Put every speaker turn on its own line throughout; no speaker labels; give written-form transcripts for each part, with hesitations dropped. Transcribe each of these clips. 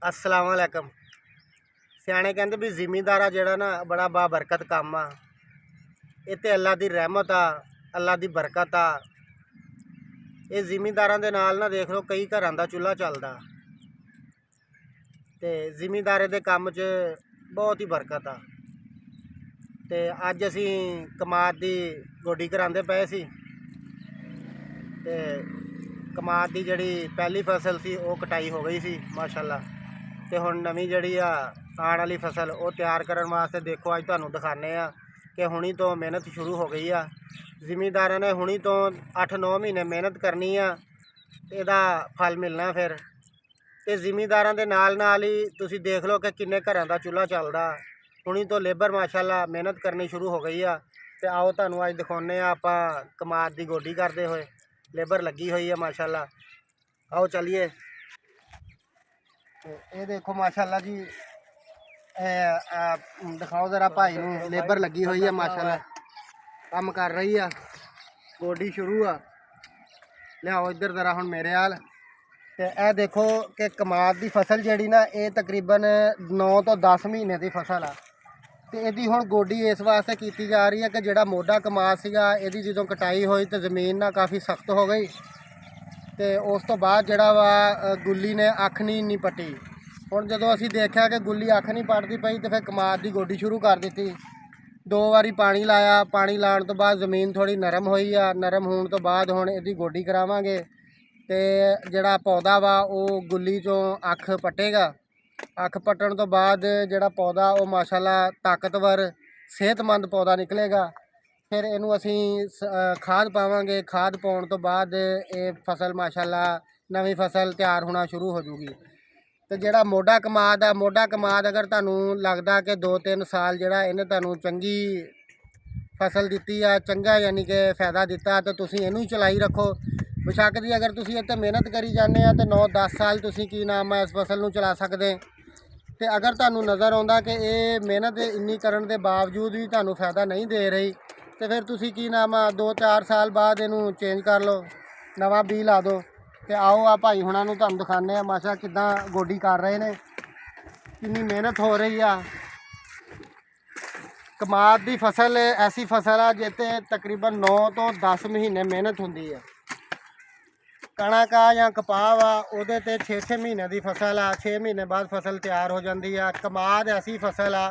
अस्सलाम वालेकुम। सियाने कहते भी जिमीदारा जड़ा ना बड़ा बाबरकत काम आ। ये तो अल्लाह की रहमत आ, अल्लाह की बरकत आ। ये जिमीदारां दे नाल ना देख लो कई घरां दा चूल्हा चलदा ते जिमीदारे दे काम च बहुत ही बरकत आ। ते अज असी कमाद की गोडी करांदे पे सी ते कमाद की जड़ी पहली फसल सी वो कटाई हो गई सी माशाअल्लाह। ते हुण नवीं जड़ी आ आने वाली फसल वो तैयार करने वास्ते देखो अज तुहानूं दिखाने आ कि हुणी तो मेहनत शुरू हो गई आ। जिमीदारां ने हुणी तो 8-9 महीने मेहनत करनी आ, इहदा फल मिलना फिर। ते जिमीदारां दे नाल ही तुसीं देख लो कि किन्ने घरां दा चूल्हा चलदा। हुणी तो लेबर माशाअल्लाह मेहनत करनी शुरू हो गई आ। ते आओ तुहानूं अज दिखाउने आ आपां कमाद की गोडी करदे होए। लेबर लगी हुई है माशाअल्लाह। आओ चलिए। ये देखो माशाअल्लाह जी, दिखाओ ज़रा भाई नूं, लेबर लगी हुई है माशाअल्लाह, काम कर रही है, गोडी शुरू आ। लियाओ इधर ज़रा हुण मेरे हाल। ते ए देखो कि कमाद की फसल जिहड़ी ना ये तकरीबन 9 तो 10 महीने की फसल आ। ते इहदी हुण गोडी इस वास्ते कीती जा रही है कि जिहड़ा मोटा कमाद सीगा इहदी जदों कटाई होई तो ज़मीन ना काफ़ी सख्त हो गई। तो उस तो बाद जिहड़ा वा गुल्ली ने अख नहीं पट्टी। हुण जदों असीं देखिआ कि गुल्ली अख नहीं पट्टदी पई तो फिर कमाद की गोडी शुरू कर दी। 2 वारी पानी लाया, पानी लाने तो बाद ज़मीन थोड़ी नरम हुई आ। नरम होने तो बाद हुण इहदी गोडी करावांगे ते जिहड़ा पौधा वा वो गुल्ली चों अख पट्टेगा। अख पट्टण तो बाद जिहड़ा पौधा वो माशाअल्लाह ताकतवर सेहतमंद पौधा निकलेगा। फिर इनू असी खाद पावांगे, खाद पाउण तो बाद ये फसल माशाअल्लाह नवीं फसल तैयार होना शुरू हो जूगी। तो जिहड़ा मोटा कमाद आ, मोटा कमाद अगर तुहानूं लगदा कि 2-3 साल जिहड़ा इहने तुहानूं चंगी फसल दित्ती आ, चंगा यानी कि फायदा दिता तो तुसीं इहनूं ही चलाई रखो। बेशक दी अगर तुसीं इत्ते मेहनत करी जाने आ तो 9-10 साल तुसीं की नाम है इस फसल नूं चला सकदे। ते अगर तुहानूं नज़र आउंदा कि ये मेहनत इन्नी करन दे बावजूद भी तुहानूं फायदा नहीं दे रही तो फिर तुसीं की नाम आ 2-4 साल बाद इनू चेंज कर लो, नवा बी ला दो। तो आओ आ भाई हुणां नूं तुहानूं दिखाने आ माशा किद्दां गोडी कर रहे ने, किन्नी मेहनत हो रही आ। कमाद की फसल ऐसी फसल आ जिते तकरीबन 9 तो 10 महीने मेहनत होंदी है। कणक आ या कपाह आ उहदे ते 6-6 महीने की फसल आ, 6 महीने बाद फसल तैयार हो जाती है। कमाद ऐसी फसल आ,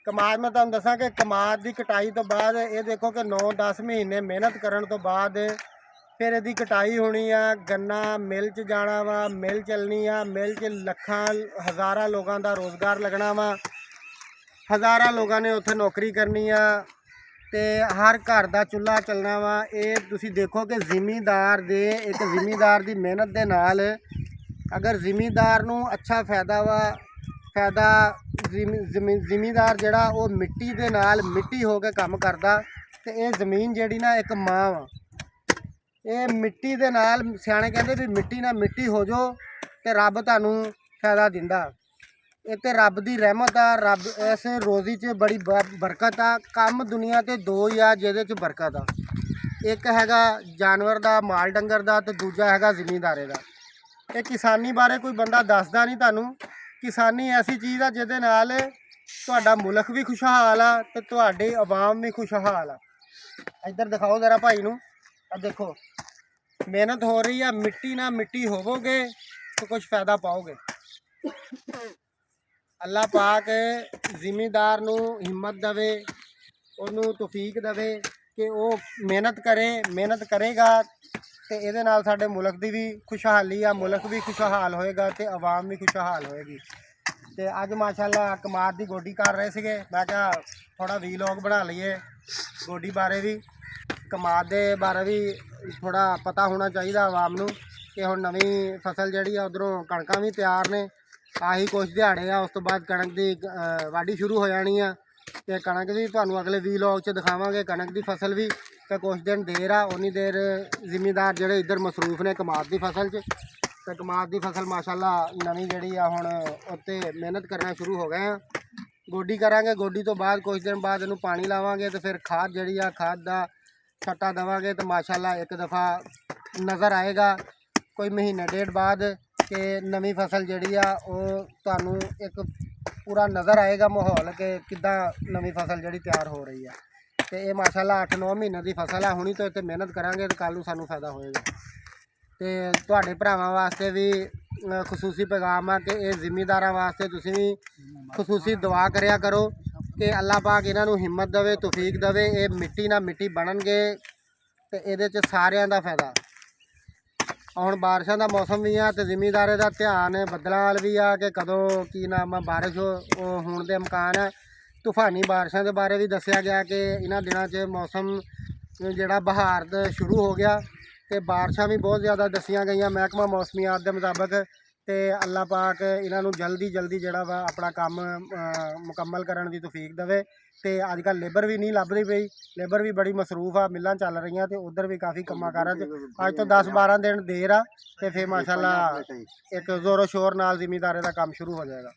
कमाद मैं तुहानूं दसां कि कमाद की कटाई तो बाद ये देखो कि 9-10 महीने मेहनत करन तो बाद फिर इसकी कटाई होनी आ। गन्ना मिल च जाना वा, मिल चलनी आ, मिल च लखां हज़ारां लोगों का रोज़गार लगना वा, हज़ारां लोगों ने उत्थे नौकरी करनी आ ते हर घर का चूल्हा चलना वा। ये तुसीं देखो कि जिमीदार दे एक जिमीदार की मेहनत के नाल अगर जिमीदार नूं अच्छा फायदा वा, फायदा जिमीदार जिहड़ा वो मिट्टी दे नाल मिट्टी हो के काम करदा। ते ये ज़मीन जिहड़ी ना एक मां वा, ये मिट्टी दे नाल सियाणे कहंदे भी मिट्टी ना मिट्टी हो जाओ ते रब तुहानूं फायदा दिंदा। ये तो रब की रहमत आ। रब इस रोज़ी च बड़ी बरकत आ। काम दुनिया ते 2 ही आ जिहदे च बरकत आ, एक हैगा जानवर का माल डंगर का तो दूजा हैगा जिमीदारे का। ये किसानी बारे कोई बंदा दसदा नहीं तुहानूं। किसानी ऐसी चीज़ आ जिहदे नाल तुहाडा मुल्क भी खुशहाल आ ते तुहाडी आवाम भी खुशहाल आ। इधर दिखाओ ज़रा भाई नूं, देखो मेहनत हो रही है। मिट्टी ना मिट्टी होवोगे तो कुछ फ़ायदा पाओगे। अल्लाह पाक जिमीदार नूं हिम्मत देवे, उन्होंने तौफीक देवे कि वो मेहनत करे। मेहनत करेगा तो ये साडे मुल्क की भी खुशहाली आ, मुल्क भी खुशहाल होएगा तो आवाम भी खुशहाल होएगी। तो अज माशाअल्लाह कमाद की गोडी कर रहे थे, मैं क्या थोड़ा वीलॉग बना लीए गोडी बारे भी, कमाद के बारे भी थोड़ा पता होना चाहिए आवाम नूं कि हुण नवीं फसल जिहड़ी आ उधरों कणकां भी तैयार ने। आही कुछ दिहाड़े आ उस तो बाद कणक की वाढ़ी शुरू हो जानी आ ते कणक भी तुहानूं अगले वीलॉग च दिखावांगे। कणक की फसल भी तो कुछ दिन देर आ, उन्नी देर जिमीदार जिहड़े इधर मसरूफ ने कमाद की फसल च। तो कमाद की फसल माशाअल्लाह नवीं जिहड़ी आ हुण उत्ते मेहनत करना शुरू हो गए हैं। गोडी करांगे, गोडी तो बाद कुछ दिन बाद इनू पानी लावांगे तो फिर खाद जिहड़ी आ खाद का छट्टा देवांगे तो माशाअल्लाह एक दफ़ा नज़र आएगा कोई महीने डेढ़ बाद ਕਿ ਨਵੀਂ ਫਸਲ ਜਿਹੜੀ ਆ ਉਹ ਤੁਹਾਨੂੰ ਇੱਕ ਪੂਰਾ ਨਜ਼ਰ ਆਏਗਾ ਮਾਹੌਲ ਕਿ ਕਿੱਦਾਂ ਨਵੀਂ ਫਸਲ ਜਿਹੜੀ ਤਿਆਰ ਹੋ ਰਹੀ ਆ। ਤੇ ਇਹ ਮਾਸ਼ਾਅੱਲਾ 8-9 ਮਹੀਨੇ ਦੀ ਫਸਲ ਆ। ਹੁਣੀ ਤੋਂ ਇੱਥੇ ਮਿਹਨਤ ਕਰਾਂਗੇ ਤੇ ਕੱਲ੍ਹ ਨੂੰ ਸਾਨੂੰ ਫਾਇਦਾ ਹੋਏਗਾ। ਤੇ ਤੁਹਾਡੇ ਭਰਾਵਾਂ ਵਾਸਤੇ ਵੀ ਖਸੂਸੀ ਪੈਗਾਮ ਆ ਕਿ ਇਹ ਜ਼ਿਮੀਂਦਾਰਾਂ ਵਾਸਤੇ ਤੁਸੀਂ ਵੀ ਖਸੂਸੀ ਦੁਆ ਕਰਿਆ ਕਰੋ ਕਿ ਅੱਲਾਹ ਪਾਕ ਇਹਨਾਂ ਨੂੰ ਹਿੰਮਤ ਦੇਵੇ, ਤੌਫੀਕ ਦੇਵੇ। ਇਹ ਮਿੱਟੀ ਨਾਲ ਮਿੱਟੀ ਬਣਨਗੇ ਤੇ ਇਹਦੇ 'ਚ ਸਾਰਿਆਂ ਦਾ ਫਾਇਦਾ। ਹੁਣ ਬਾਰਿਸ਼ਾਂ ਦਾ ਮੌਸਮ ਵੀ ਆ ਤੇ ਜ਼ਿਮੀਂਦਾਰੇ ਦਾ ਧਿਆਨ ਬੱਦਲਾਂ ਵੱਲ ਵੀ ਆ ਕਿ ਕਦੋਂ ਕੀ ਨਾਮ ਆ ਬਾਰਿਸ਼ ਹੋਣ ਦੇ ਇਮਕਾਨ ਹੈ। ਤੂਫਾਨੀ ਬਾਰਿਸ਼ਾਂ ਦੇ ਬਾਰੇ ਵੀ ਦੱਸਿਆ ਗਿਆ ਕਿ ਇਹਨਾਂ ਦਿਨਾਂ 'ਚ ਮੌਸਮ ਜਿਹੜਾ ਬਹਾਰ ਦਾ ਸ਼ੁਰੂ ਹੋ ਗਿਆ ਤੇ ਬਾਰਿਸ਼ਾਂ ਵੀ ਬਹੁਤ ਜ਼ਿਆਦਾ ਦੱਸੀਆਂ ਗਈਆਂ ਮਹਿਕਮਾ ਮੌਸਮੀਆਤ ਦੇ ਮੁਤਾਬਕ। ਤੇ ਅੱਲਾਹ ਪਾਕ ਇਹਨਾਂ ਨੂੰ ਜਲਦੀ ਜਿਹੜਾ ਵਾ ਆਪਣਾ ਕੰਮ ਮੁਕੰਮਲ ਕਰਨ ਦੀ ਤੌਫੀਕ ਦੇਵੇ। ਤੇ ਅੱਜ ਕੱਲ੍ਹ ਲੇਬਰ ਵੀ ਨਹੀਂ ਲੱਭਦੀ ਪਈ, ਲੇਬਰ ਵੀ ਬੜੀ ਮਸਰੂਫ ਆ, ਮਿੱਲਾਂ ਚੱਲ ਰਹੀਆਂ ਤੇ ਉਧਰ ਵੀ ਕਾਫੀ ਕੰਮਾਂ ਕਾਰਾਂ 'ਚ ਅੱਜ ਤੋਂ 10-12 ਦਿਨ ਦੇਰ ਆ ਤੇ ਫਿਰ ਮਾਸ਼ਾਅੱਲਾ ਇੱਕ ਜ਼ੋਰੋ ਸ਼ੋਰ ਨਾਲ ਜ਼ਿਮੀਂਦਾਰੇ ਦਾ ਕੰਮ ਸ਼ੁਰੂ ਹੋ ਜਾਏਗਾ।